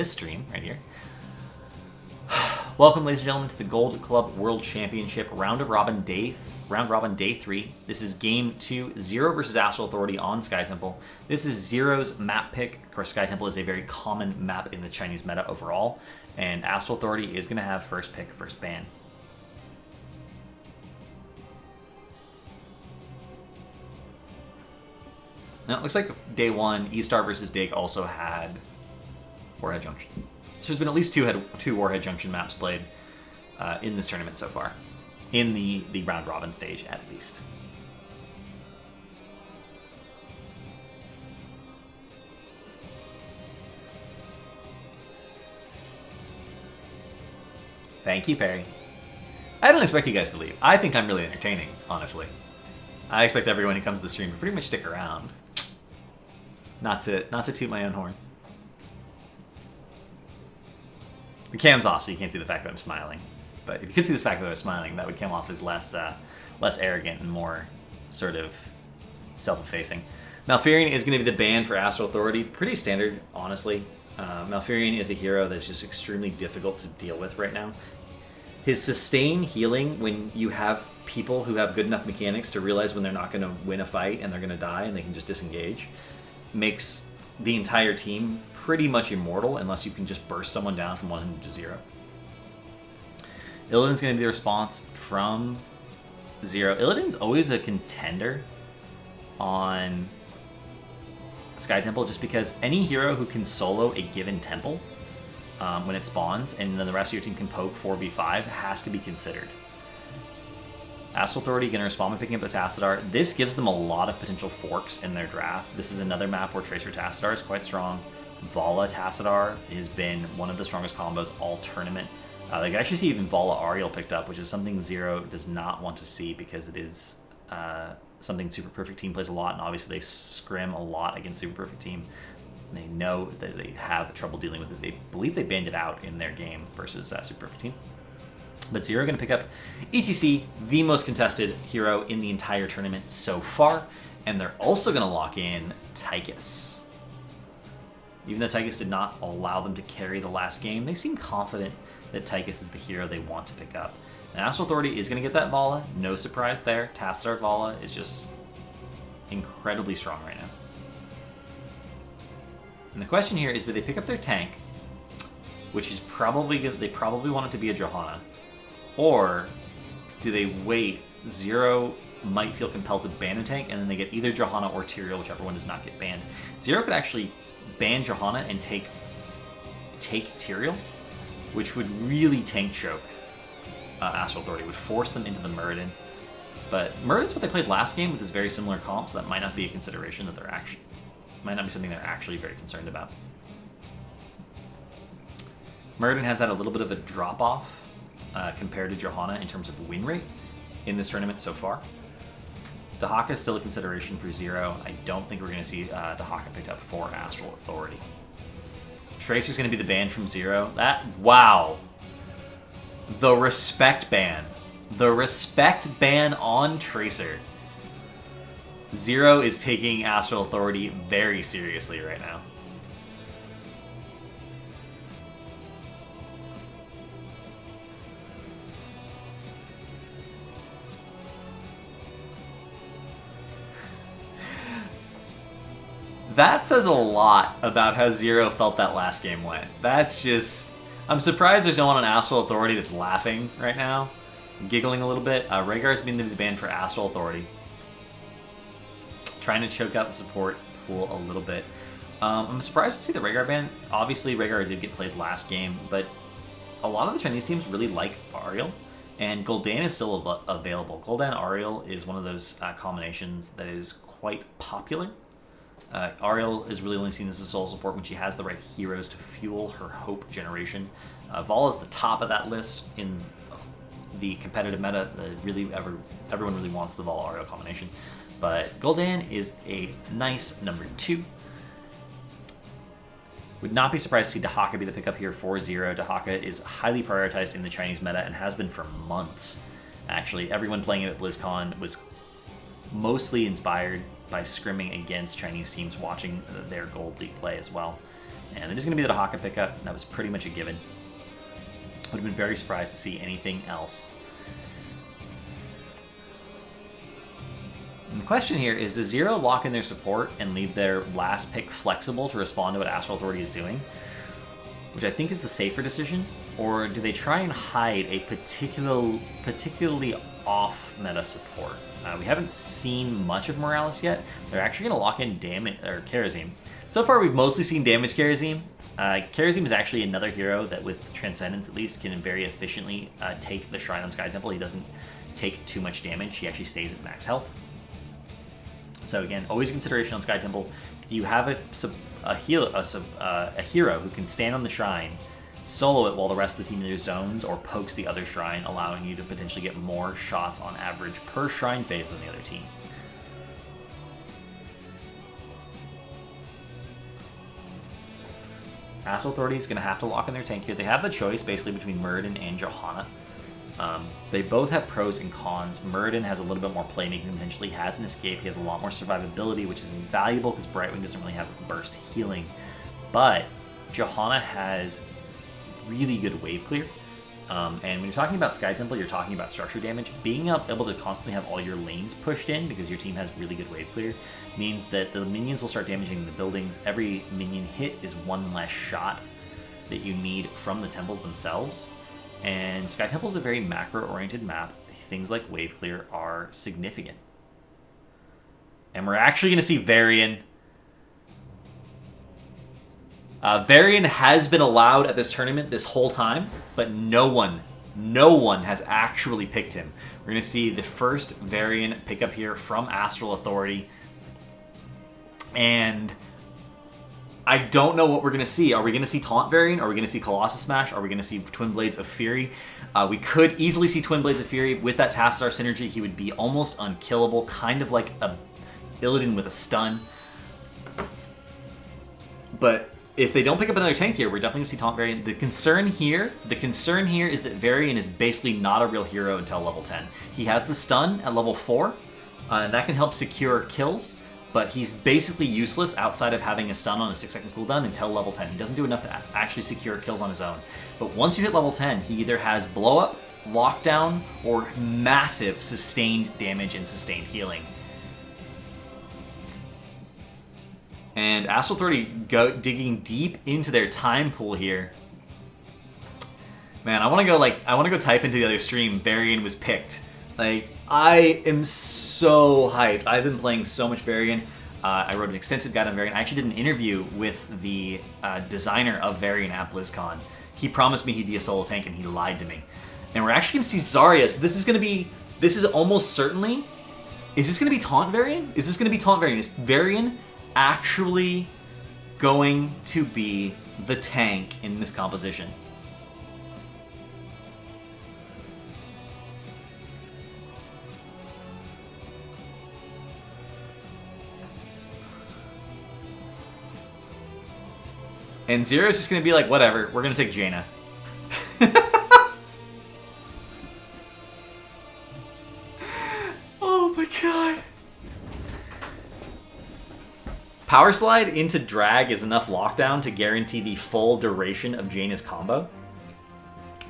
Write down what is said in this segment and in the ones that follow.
this stream right here. Welcome, ladies and gentlemen, to the Gold Club World Championship Round Robin Day 3. This is Game 2, Zero versus Astral Authority on Sky Temple. This is Zero's map pick. Of course, Sky Temple is a very common map in the Chinese meta overall, and Astral Authority is going to have first pick, first ban. Now, it looks like Day 1, E-Star versus Dig also had Warhead Junction. So there's been at least two Warhead Junction maps played in this tournament so far. In the round robin stage, at least. Thank you, Perry. I don't expect you guys to leave. I think I'm really entertaining, honestly. I expect everyone who comes to the stream to pretty much stick around. Not to toot my own horn. The cam's off, so you can't see the fact that I'm smiling. But if you could see the fact that I was smiling, that would come off as less arrogant and more sort of self-effacing. Malfurion is going to be the ban for Astral Authority. Pretty standard, honestly. Malfurion is a hero that's just extremely difficult to deal with right now. His sustain healing, when you have people who have good enough mechanics to realize when they're not going to win a fight and they're going to die and they can just disengage, makes the entire team pretty much immortal unless you can just burst someone down from 100 to 0. Illidan's going to be the response from Zero. Illidan's always a contender on Sky Temple just because any hero who can solo a given temple when it spawns and then the rest of your team can poke 4v5 has to be considered. Astral Authority going to respond by picking up the Tassadar. This gives them a lot of potential forks in their draft. This is another map where Tracer Tassadar is quite strong. Vala Tassadar has been one of the strongest combos all tournament. They can actually see even Vala Ariel picked up, which is something Zero does not want to see because it is something Super Perfect Team plays a lot, and obviously they scrim a lot against Super Perfect Team. They know that they have trouble dealing with it. They believe they banned it out in their game versus Super Perfect Team. But Zero going to pick up ETC, the most contested hero in the entire tournament so far, and they're also going to lock in Tychus. Even though Tychus did not allow them to carry the last game, they seem confident that Tychus is the hero they want to pick up. And Astral Authority is going to get that Vala. No surprise there. Tassadar Vala is just incredibly strong right now. And the question here is, do they pick up their tank, which is probably they probably want it to be a Johanna, or do they wait? Zero might feel compelled to ban a tank, and then they get either Johanna or Tyrael, whichever one does not get banned. Zero could actually ban Johanna and take Tyrael, which would really tank choke Astral Authority, would force them into the Muradin. But Muradin's what they played last game with this very similar comp, so that might not be a consideration that they're actually, might not be something they're actually very concerned about. Muradin has had a little bit of a drop-off compared to Johanna in terms of win rate in this tournament so far. Dahaka is still a consideration for Zero. I don't think we're going to see Dahaka picked up for Astral Authority. Tracer's going to be the ban from Zero. Wow. The respect ban. The respect ban on Tracer. Zero is taking Astral Authority very seriously right now. That says a lot about how Zero felt that last game went. That's just... I'm surprised there's no one on Astral Authority that's laughing right now. Giggling a little bit. Rhaegar's been the ban for Astral Authority. Trying to choke out the support pool a little bit. I'm surprised to see the Rhaegar ban. Obviously, Rhaegar did get played last game, but a lot of the Chinese teams really like Ariel, and Gul'dan is still available. Gul'dan Ariel is one of those combinations that is quite popular. Ariel is really only seen as a solo support when she has the right heroes to fuel her hope generation. Vala is the top of that list in the competitive meta. Everyone really wants the Vala Ariel combination. But Gul'dan is a nice number 2. Would not be surprised to see Dahaka be the pickup here for Zero. Dahaka is highly prioritized in the Chinese meta and has been for months. Actually, everyone playing it at BlizzCon was mostly inspired by scrimming against Chinese teams, watching their Gold League play as well. And they're just going to be the Haka pickup. That was pretty much a given. Would have been very surprised to see anything else. And the question here is, does Zero lock in their support and leave their last pick flexible to respond to what Astral Authority is doing? Which I think is the safer decision. Or do they try and hide a particularly off-meta support? We haven't seen much of Morales yet. They're actually going to lock in Kharazim. So far, we've mostly seen damage Kharazim. Kharazim is actually another hero that, with Transcendence at least, can very efficiently take the Shrine on Sky Temple. He doesn't take too much damage. He actually stays at max health. So again, always a consideration on Sky Temple. Do you have a hero who can stand on the Shrine, solo it while the rest of the team either zones or pokes the other Shrine, allowing you to potentially get more shots on average per Shrine phase than the other team? Astral Authority is going to have to lock in their tank here. They have the choice basically between Muradin and Johanna. They both have pros and cons. Muradin has a little bit more playmaking potentially. He has an escape. He has a lot more survivability, which is invaluable because Brightwing doesn't really have burst healing. But Johanna has really good wave clear. And when you're talking about Sky Temple, you're talking about structure damage. Being able to constantly have all your lanes pushed in because your team has really good wave clear means that the minions will start damaging the buildings. Every minion hit is one less shot that you need from the temples themselves. And Sky Temple is a very macro-oriented map. Things like wave clear are significant. And we're actually going to see Varian. Varian has been allowed at this tournament this whole time, but no one has actually picked him. We're going to see the first Varian pickup here from Astral Authority. And I don't know what we're going to see. Are we going to see Taunt Varian? Are we going to see Colossus Smash? Are we going to see Twin Blades of Fury? We could easily see Twin Blades of Fury. With that Tassadar synergy, he would be almost unkillable, kind of like a Illidan with a stun. But if they don't pick up another tank here, we're definitely going to see Taunt Varian. The concern here is that Varian is basically not a real hero until level 10. He has the stun at level 4, and that can help secure kills. But he's basically useless outside of having a stun on a 6-second cooldown until level 10. He doesn't do enough to actually secure kills on his own. But once you hit level 10, he either has blow up, lockdown, or massive sustained damage and sustained healing. And Astral Authority digging deep into their time pool here. Man, I want to go type into the other stream. Varian was picked. Like, I am so hyped. I've been playing so much Varian. I wrote an extensive guide on Varian. I actually did an interview with the designer of Varian at BlizzCon. He promised me he'd be a solo tank, and he lied to me. And we're actually going to see Zarya. So this is almost certainly... Is this going to be Taunt Varian? Is Varian actually going to be the tank in this composition? And Zero's just going to be like, whatever, we're going to take Jaina. Oh my god. Power Slide into Drag is enough lockdown to guarantee the full duration of Jaina's combo.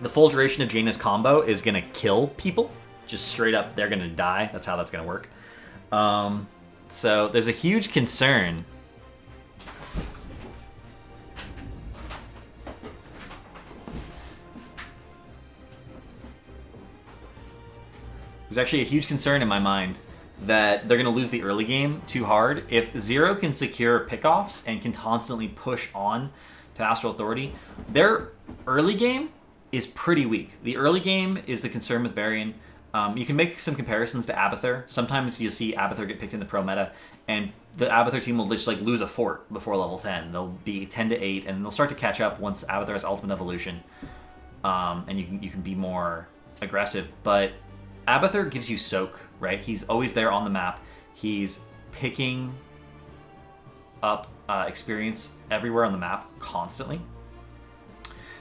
The full duration of Jaina's combo is going to kill people. Just straight up, they're going to die. That's how that's going to work. So there's a huge concern. There's actually a huge concern in my mind that they're going to lose the early game too hard. If Zero can secure pickoffs and can constantly push on to Astral Authority, their early game is pretty weak. The early game is the concern with Varian. You can make some comparisons to Abathur. Sometimes you'll see Abathur get picked in the pro meta, and the Abathur team will just like lose a fort before level 10. They'll be 10 to 8, and they'll start to catch up once Abathur has Ultimate Evolution, and you can be more aggressive. But Abathur gives you soak, right? He's always there on the map. He's picking up experience everywhere on the map constantly.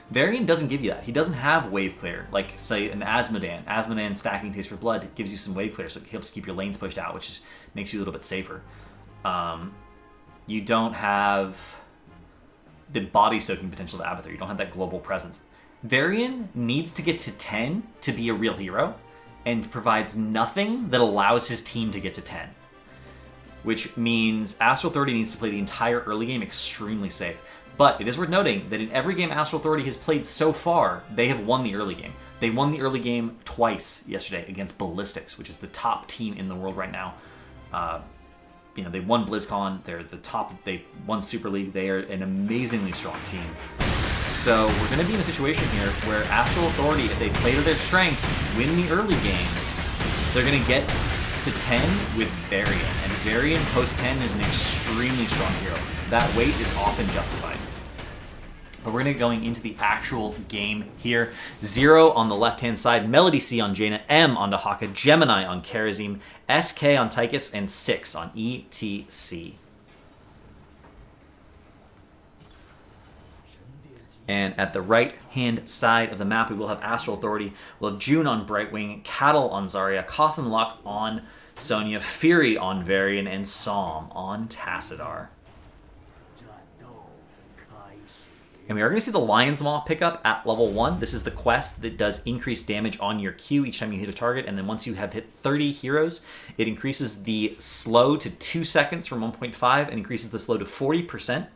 Varian doesn't give you that. He doesn't have wave clear, like, say, an Asmodan. Asmodan stacking Taste for Blood gives you some wave clear, so it helps keep your lanes pushed out, which makes you a little bit safer. You don't have the body soaking potential of Abathur. You don't have that global presence. Varian needs to get to 10 to be a real hero, and provides nothing that allows his team to get to 10. Which means Astral Authority needs to play the entire early game extremely safe. But it is worth noting that in every game Astral Authority has played so far, they have won the early game. They won the early game twice yesterday against Ballistics, which is the top team in the world right now. They won BlizzCon. They're the top. They won Super League. They are an amazingly strong team. So we're going to be in a situation here where Astral Authority, if they play to their strengths, win the early game, they're going to get to 10 with Varian. And Varian post 10 is an extremely strong hero. That weight is often justified. But we're going to be going into the actual game here. 0 on the left-hand side, Melody C on Jaina, M on Dahaka, Gemini on Karazim, SK on Tychus, and 6 on ETC. And at the right-hand side of the map, we will have Astral Authority. We'll have June on Brightwing, Cattle on Zarya, Cawthon Luck on Sonya, Fury on Varian, and Psalm on Tassadar. And we are going to see the Lion's Maw pick up at level 1. This is the quest that does increased damage on your Q each time you hit a target. And then once you have hit 30 heroes, it increases the slow to 2 seconds from 1.5 and increases the slow to 40%.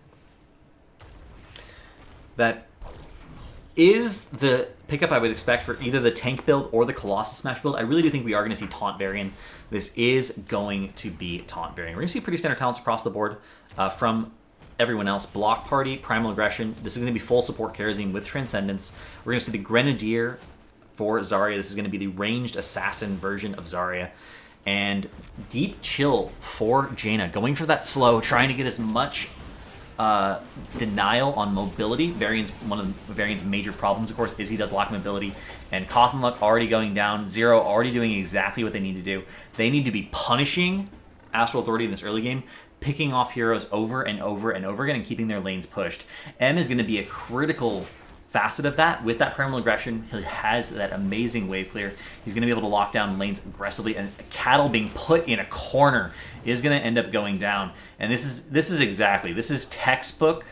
That is the pickup I would expect for either the tank build or the Colossus Smash build. I really do think we are going to see Taunt Varian. This is going to be Taunt Varian. We're going to see pretty standard talents across the board from everyone else. Block Party, Primal Aggression. This is going to be full support Karazim with Transcendence. We're going to see the Grenadier for Zarya. This is going to be the ranged assassin version of Zarya. And Deep Chill for Jaina. Going for that slow, trying to get as much denial on mobility. One of Varian's major problems, of course, is he does lack mobility. And Cawthon Luck already going down. 0 already doing exactly what they need to do. They need to be punishing Astral Authority in this early game, picking off heroes over and over and over again and keeping their lanes pushed. M is going to be a critical facet of that. With that Primal Aggression, he has that amazing wave clear. He's going to be able to lock down lanes aggressively, and Cattle being put in a corner is going to end up going down. And this is textbook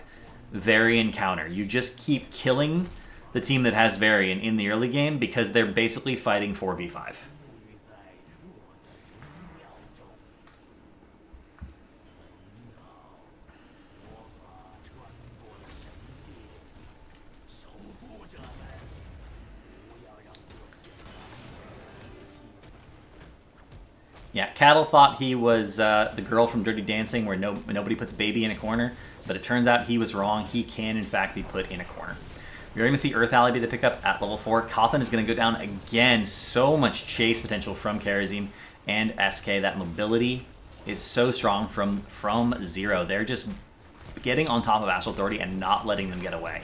Varian counter. You just keep killing the team that has Varian in the early game because they're basically fighting 4v5. Yeah, Cattle thought he was the girl from Dirty Dancing where nobody puts baby in a corner, but it turns out he was wrong. He can, in fact, be put in a corner. We're going to see Earth Ally be the pickup at level 4. Cawthon is going to go down again. So much chase potential from Karazim and SK. That mobility is so strong from 0. They're just getting on top of Astral Authority and not letting them get away.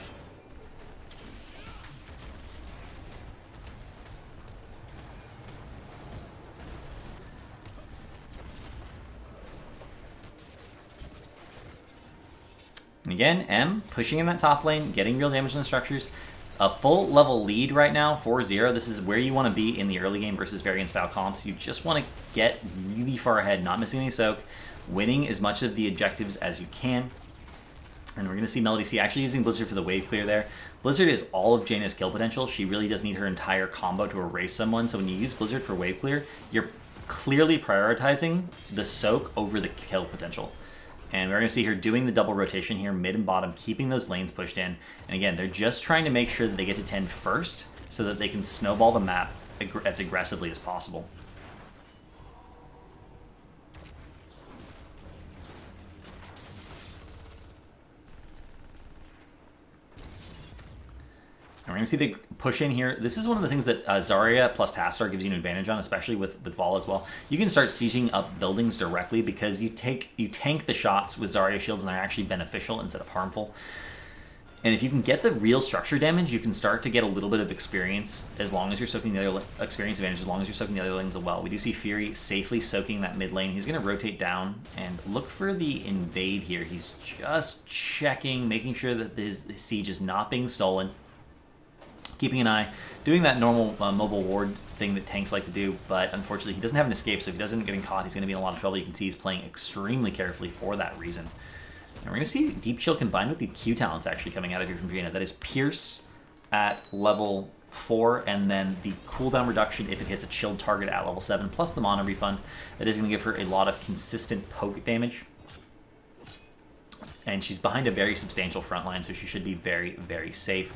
And again, M pushing in that top lane, getting real damage on the structures. A full level lead right now for 0. This is where you want to be in the early game versus Varian style comps. You just want to get really far ahead, not missing any soak, winning as much of the objectives as you can. And we're going to see Melody C actually using Blizzard for the wave clear there. Blizzard is all of Jaina's kill potential. She really does need her entire combo to erase someone. So when you use Blizzard for wave clear, you're clearly prioritizing the soak over the kill potential. And we're going to see her doing the double rotation here, mid and bottom, keeping those lanes pushed in. And again, they're just trying to make sure that they get to 10 first so that they can snowball the map as aggressively as possible. And we're going to see the push in here. This is one of the things that Zarya plus Tassadar gives you an advantage on, especially with Vol as well. You can start sieging up buildings directly because you tank the shots with Zarya shields, and they're actually beneficial instead of harmful. And if you can get the real structure damage, you can start to get a little bit of experience as long as you're soaking the other experience advantage, as long as you're soaking the other lanes as well. We do see Fury safely soaking that mid lane. He's going to rotate down and look for the invade here. He's just checking, making sure that his siege is not being stolen. Keeping an eye, doing that normal mobile ward thing that tanks like to do, but unfortunately he doesn't have an escape, so if he doesn't get caught, he's going to be in a lot of trouble. You can see he's playing extremely carefully for that reason. And we're going to see Deep Chill combined with the Q talents actually coming out of here from Jaina. That is Pierce at level 4, and then the cooldown reduction if it hits a chilled target at level 7, plus the mana refund. That is going to give her a lot of consistent poke damage. And she's behind a very substantial front line, so she should be very, very safe.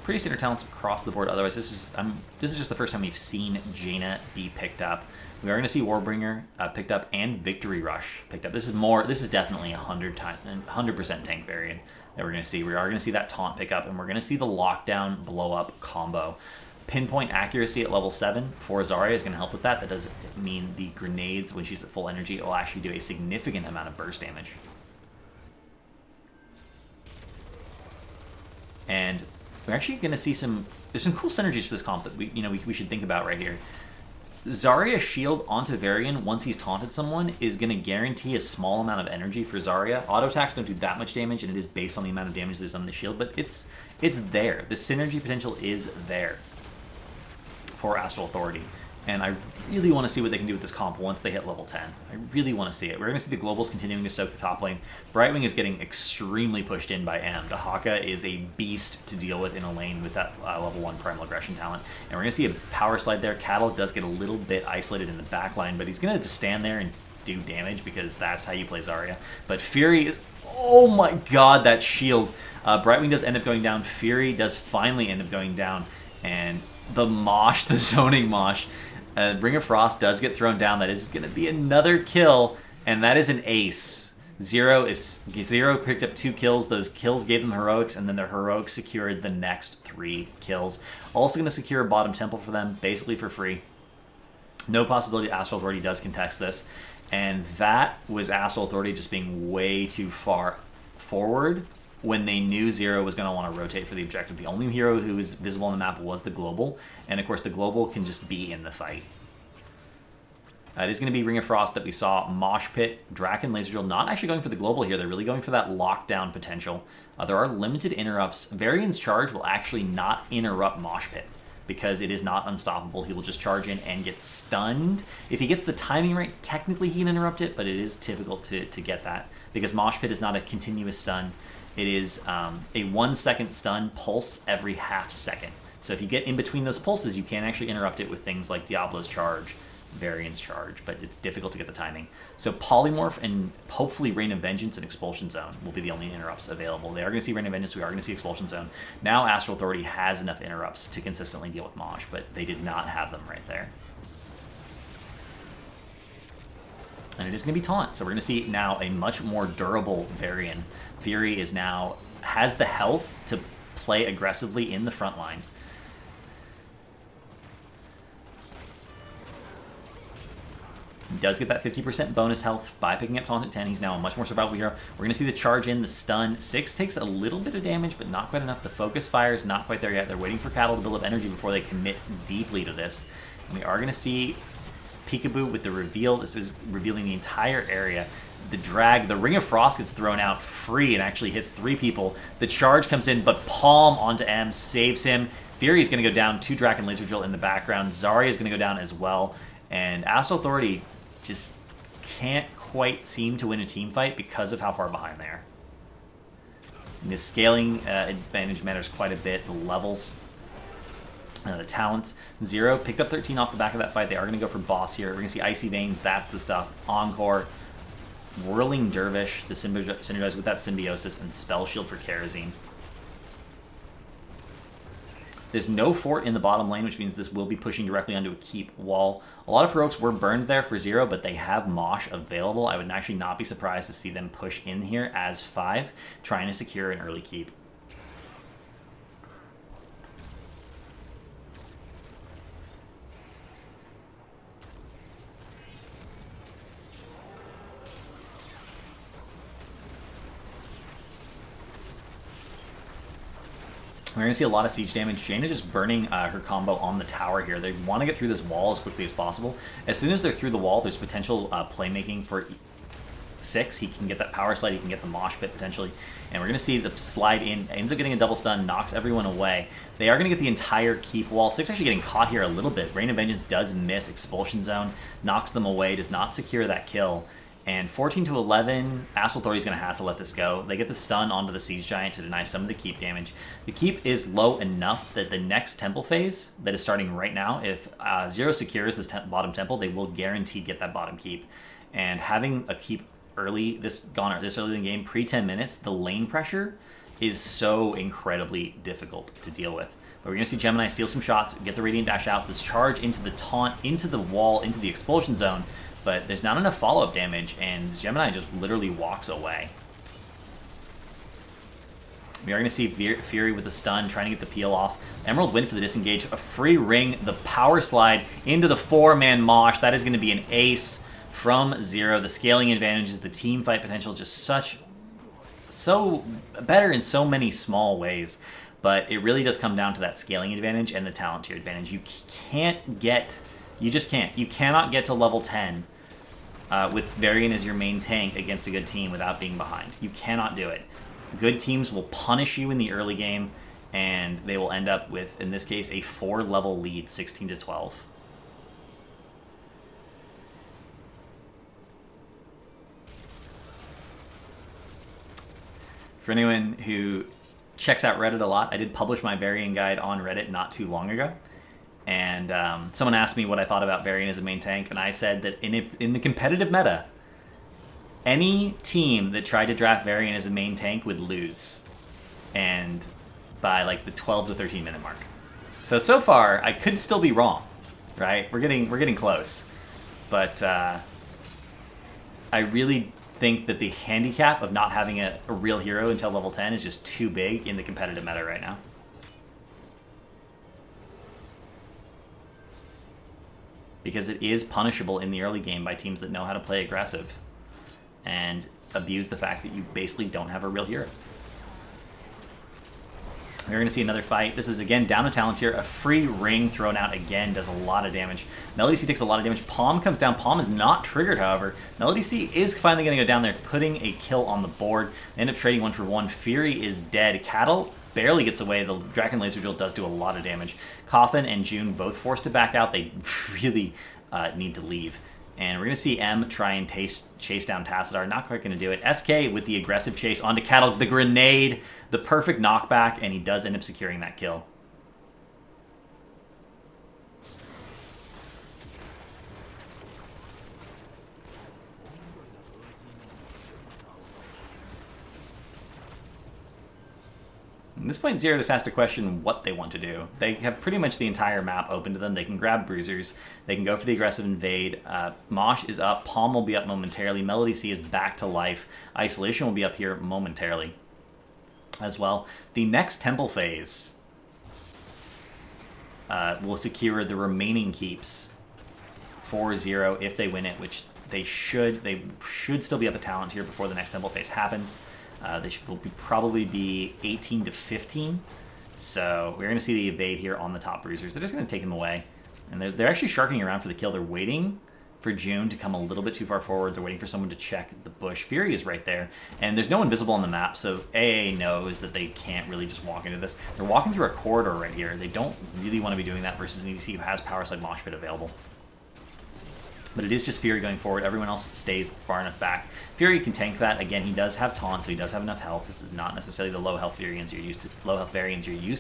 Pretty standard talents across the board. Otherwise, this is just the first time we've seen Jaina be picked up. We are going to see Warbringer picked up and Victory Rush picked up. This is definitely 100% tank variant that we're going to see. We are going to see that taunt pick up, and we're going to see the lockdown blow up combo. Pinpoint accuracy at level 7 for Zarya is going to help with that. That does mean the grenades, when she's at full energy, will actually do a significant amount of burst damage. And we're actually going to see there's some cool synergies for this comp that we should think about right here. Zarya shield onto Varian once he's taunted someone is going to guarantee a small amount of energy for Zarya. Auto attacks don't do that much damage, and it is based on the amount of damage that's on the shield, but it's there. The synergy potential is there for Astral Authority. And I really want to see what they can do with this comp once they hit level 10. I really want to see it. We're going to see the globals continuing to soak the top lane. Brightwing is getting extremely pushed in by M. Dahaka is a beast to deal with in a lane with that level 1 primal aggression talent. And we're going to see a power slide there. Cattle does get a little bit isolated in the back line, but he's going to just stand there and do damage because that's how you play Zarya. But Fury is... Oh my god, that shield. Brightwing does end up going down. Fury does finally end up going down. And the mosh, the zoning mosh... Ring of Frost does get thrown down. That is going to be another kill, and that is an ace. Zero picked up 2 kills. Those kills gave them heroics, and then their heroics secured the next 3 kills. Also going to secure a bottom temple for them, basically for free. No possibility Astral Authority does contest this, and that was Astral Authority just being way too far forward when they knew Zero was going to want to rotate for the objective. The only hero who was visible on the map was the Global, and of course the Global can just be in the fight. It is going to be Ring of Frost that we saw. Mosh Pit, Draken, Laser Drill, not actually going for the Global here. They're really going for that lockdown potential. There are limited interrupts. Varian's charge will actually not interrupt Mosh Pit because it is not unstoppable. He will just charge in and get stunned. If he gets the timing right, technically he can interrupt it, but it is difficult to get that because Mosh Pit is not a continuous stun. It is a 1 second stun pulse every half second. So if you get in between those pulses, you can actually interrupt it with things like Diablo's charge, Varian's charge, but it's difficult to get the timing. So Polymorph and hopefully Rain of Vengeance and Expulsion Zone will be the only interrupts available. They are going to see Rain of Vengeance, we are going to see Expulsion Zone. Now Astral Authority has enough interrupts to consistently deal with Mosh, but they did not have them right there. And it is going to be Taunt, so we're going to see now a much more durable Varian. Fury has the health to play aggressively in the front line. He does get that 50% bonus health by picking up Taunt at 10. He's now a much more survivable hero. We're going to see the charge in, the stun. 6 takes a little bit of damage, but not quite enough. The focus fire is not quite there yet. They're waiting for Cattle to build up energy before they commit deeply to this. And we are going to see Peekaboo with the reveal. This is revealing the entire area. The drag, the Ring of Frost gets thrown out free and actually hits 3 people. The charge comes in, but Palm onto M saves him. Fury is going to go down, 2 Draken Laser Drill in the background. Zarya is going to go down as well. And Astral Authority just can't quite seem to win a team fight because of how far behind they are. And the scaling advantage matters quite a bit. The levels, the talents. Zero picked up 13 off the back of that fight. They are going to go for boss here. We're going to see Icy Veins. That's the stuff. Encore. Whirling Dervish to synergize with that Symbiosis, and Spell Shield for Kerosene. There's no fort in the bottom lane, which means this will be pushing directly onto a keep wall. A lot of heroics were burned there for Zero, but they have Mosh available. I would actually not be surprised to see them push in here as 5, trying to secure an early keep. We're going to see a lot of siege damage. Jaina just burning her combo on the tower here. They want to get through this wall as quickly as possible. As soon as they're through the wall, there's potential playmaking for 6. He can get that power slide. He can get the mosh pit potentially. And we're going to see the slide in. Ends up getting a double stun. Knocks everyone away. They are going to get the entire keep wall. 6 actually getting caught here a little bit. Rain of Vengeance does miss Expulsion Zone. Knocks them away. Does not secure that kill. And 14 to 11, Astral Authority is going to have to let this go. They get the stun onto the Siege Giant to deny some of the keep damage. The keep is low enough that the next temple phase that is starting right now, if Zero secures this bottom temple, they will guarantee get that bottom keep. And having a keep early, this early in the game, pre-10 minutes, the lane pressure is so incredibly difficult to deal with. But we're going to see Gemini steal some shots, get the Radiant Dash out, this charge into the taunt, into the wall, into the expulsion zone. But there's not enough follow-up damage, and Gemini just literally walks away. We are going to see Fury with the stun, trying to get the peel off. Emerald win for the disengage. A free ring, the power slide into the 4-man mosh. That is going to be an ace from Zero. The scaling advantages, the team fight potential, just so better in so many small ways. But it really does come down to that scaling advantage and the talent tier advantage. You just can't. You cannot get to level 10 with Varian as your main tank against a good team without being behind. You cannot do it. Good teams will punish you in the early game, and they will end up with, in this case, a 4-level lead, 16 to 12. For anyone who checks out Reddit a lot, I did publish my Varian guide on Reddit not too long ago. And someone asked me what I thought about Varian as a main tank, and I said that in the competitive meta, any team that tried to draft Varian as a main tank would lose, and by like the 12 to 13 minute mark. So far, I could still be wrong, right? We're getting close, but I really think that the handicap of not having a real hero until level 10 is just too big in the competitive meta right now. Because it is punishable in the early game by teams that know how to play aggressive and abuse the fact that you basically don't have a real hero. We're going to see another fight. This is, again, down a talent tier. A free ring thrown out again does a lot of damage. Melody C takes a lot of damage. Palm comes down. Palm is not triggered, however. Melody C is finally going to go down there, putting a kill on the board. They end up trading 1 for 1. Fury is dead. Cattle barely gets away. The Dragon Laser Drill does do a lot of damage. Coffin and June both forced to back out. They really need to leave. And we're going to see M try and chase down Tassadar. Not quite going to do it. SK with the aggressive chase onto Cattle. The grenade, the perfect knockback, and he does end up securing that kill. At this point, Zero just has to question what they want to do. They have pretty much the entire map open to them. They can grab bruisers. They can go for the aggressive invade. Mosh is up. Palm will be up momentarily. Melody C is back to life. Isolation will be up here momentarily as well. The next temple phase will secure the remaining keeps for Zero if they win it, which they should. They should still be up a talent here before the next temple phase happens. They will probably be 18 to 15. So we're going to see the evade here on the top bruisers. They're just going to take them away. And they're actually sharking around for the kill. They're waiting for June to come a little bit too far forward. They're waiting for someone to check the bush. Fury is right there. And there's no one visible on the map, so AA knows that they can't really just walk into this. They're walking through a corridor right here. They don't really want to be doing that versus an EDC who has Power Slide Mosh Pit available. But it is just Fury going forward. Everyone else stays far enough back. Fury can tank that. Again, he does have taunt, so he does have enough health. This is not necessarily the low health variants you're used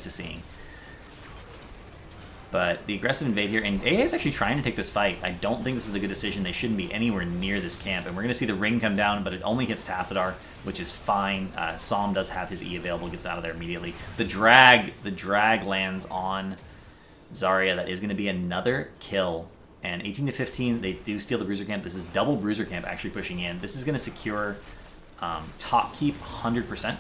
to seeing. But the aggressive invade here, and AA is actually trying to take this fight. I don't think this is a good decision. They shouldn't be anywhere near this camp. And we're going to see the ring come down, but it only hits Tassadar, which is fine. Psalm does have his E available, gets out of there immediately. The drag lands on Zarya. That is going to be another kill. And 18 to 15, they do steal the Bruiser Camp. This is double Bruiser Camp actually pushing in. This is going to secure top keep 100%.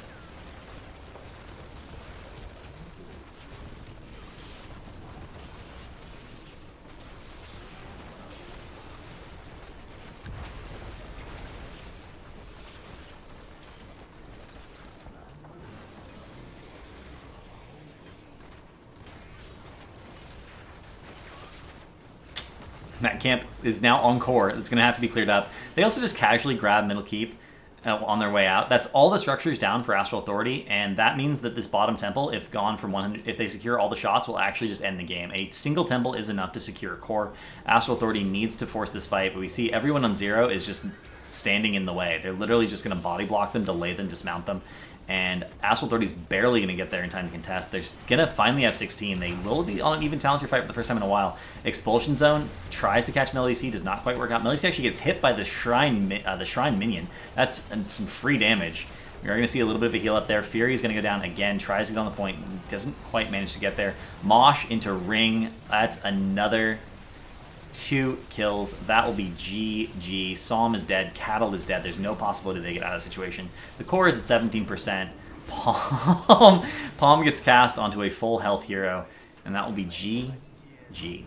That camp is now on core. It's going to have to be cleared up. They also just casually grab middle keep on their way out. That's all the structures down for Astral Authority, and that means that this bottom temple, if gone from 100, if they secure all the shots, will actually just end the game. A single temple is enough to secure core. Astral Authority needs to force this fight, but we see everyone on Zero is just standing in the way. They're literally just going to body block them, delay them, dismount them. And Astral Authority's barely going to get there in time to contest. They're going to finally have 16. They will be on an even Talon's fight for the first time in a while. Expulsion Zone tries to catch Melody C, does not quite work out. Melody C actually gets hit by the Shrine minion. That's some free damage. You're going to see a little bit of a heal up there. Fury is going to go down again, tries to get on the point, doesn't quite manage to get there. Mosh into Ring. That's another 2 kills. That will be GG. Psalm is dead. Cattle is dead. There's no possibility they get out of the situation. The core is at 17%. Palm gets cast onto a full health hero, and that will be GG.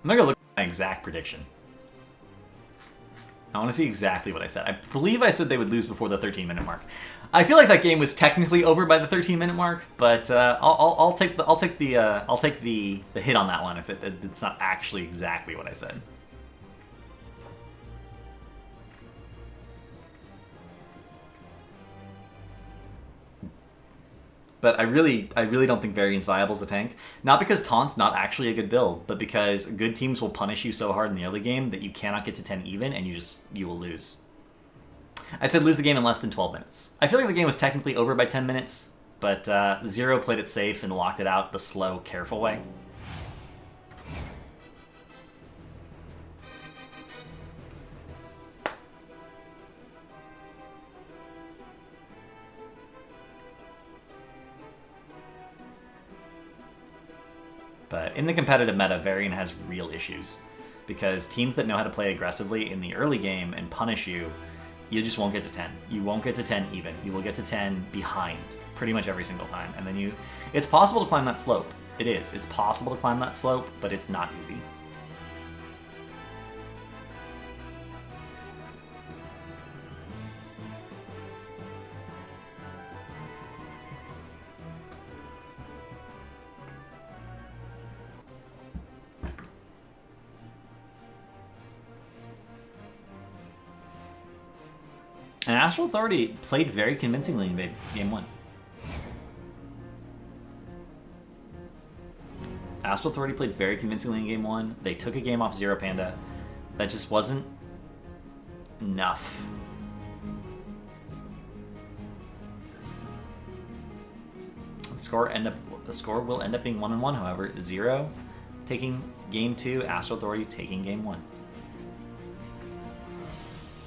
I'm not going to look at my exact prediction. I want to see exactly what I said. I believe I said they would lose before the 13-minute mark. I feel like that game was technically over by the 13-minute mark, but I'll take the hit on that one if it's not actually exactly what I said. But I really don't think Varian's viable as a tank. Not because Taunt's not actually a good build, but because good teams will punish you so hard in the early game that you cannot get to 10 even, and you will lose. I said lose the game in less than 12 minutes. I feel like the game was technically over by 10 minutes, but Zero played it safe and locked it out the slow, careful way. But in the competitive meta, Varian has real issues. Because teams that know how to play aggressively in the early game and punish you, you just won't get to 10. You won't get to 10 even. You will get to 10 behind pretty much every single time. And then it's possible to climb that slope. It is. It's possible to climb that slope, but it's not easy. And Astral Authority played very convincingly in Game 1. Astral Authority played very convincingly in Game 1. They took a game off Zero Panda. That just wasn't enough. The score will end up being 1-1, however. Zero taking Game 2, Astral Authority taking Game 1.